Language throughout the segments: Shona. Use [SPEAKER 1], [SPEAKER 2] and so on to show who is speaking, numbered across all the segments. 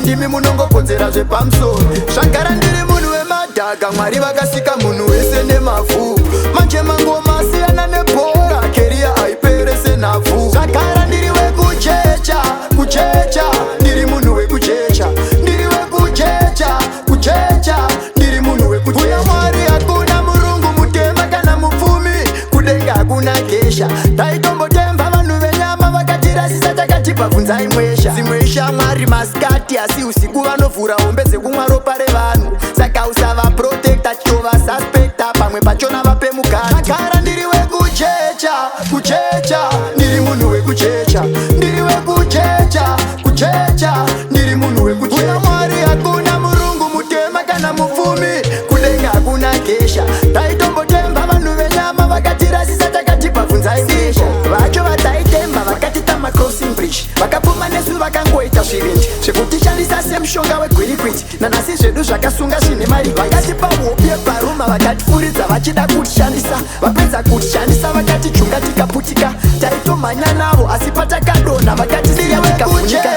[SPEAKER 1] Ndimi munongo konzera zvepamsoro zvagara ndiri munhu wemadhaga mwari vakasika munhu wese nemavhu manje mangoma asiyana nebhora keriya aiperese nhavhu zvagara ndiri wekuchecha kuchecha ndiri munhu wekuchecha ndiri wekuchecha kuchecha ndiri munhu wekuchecha kuna mwari hakuna murungu mutema kana mupfumi kudenga hakuna gesha taitombotemba vanhu venyama vakatirasisa takatipa bvunzai mwesha zimwe ishamwari masikati asi usiku vanovhura hombe dzekumwa ropa revanhu saka usavaprotekta chitovasuspekta pamwe pachona vape mukati zvagara ndiri wekuchecha kuchecha ndiri munhu wekuchecha ndiri wekuchecha kuchecha ndiri munhu wekuchecha kuna mwari hakuna murungu mutema kana mupfumi kudenga hakuna gesha taitombotemba vanhu venyama vakatirasisa takatipa bvunzai mwesha vacho vataitemba vakatitama crossing bridge vakapfuma nesu vakangoita zvirendi zvekutishandisa semushonga wegwirikwiti nanhasi zvedu zvakasunga zvine mari vakatipa hopi yebaruma vakatifuridza vachida kutishandisa vapedza kutishandisa vakatijunga tikaputika taitomhanya navo asi patakadonha vakatisiya vakafunika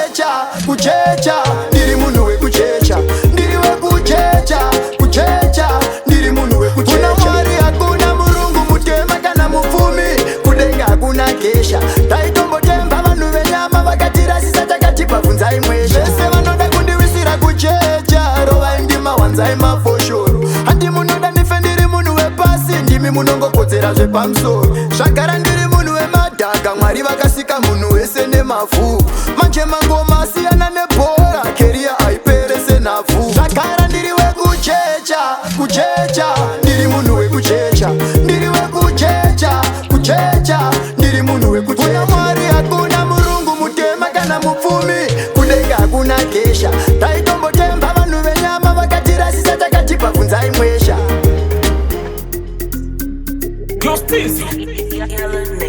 [SPEAKER 1] kuchecha ndiri munhu wekuchecha ndiri wekuchecha kuchecha ndiri munhu wekuchecha kuna mwari hakuna murungu mutema kana mupfumi kudenga hakuna gesha taitombotemba vanhu venyama vakatirasisa takatipa bvunzai mwesha vese vanoda kundiwisira kuchecha rovai ndima wanzai mafoshoro handi munoda ndife ndiri munhu wepasi ndimi munongokodzera zvepamsoro zvagara ndiri munhu wemadhaga mwari vakasika munhu wese nemavhu manje mangoma asiyana nebhora keriya aiperese nhavhu zvagara ndiri wekuchecha kuchecha ndiri munhu wekuchecha ndiri wekuchecha kuchecha ndiri munhu wekuchecha kuna mwari hakuna murungu mutema kana mupfumi kudenga hakuna gesha taitombotemba vanhu venyama vakatirasisa takatipa bvunzai mwesha.
[SPEAKER 2] Close this.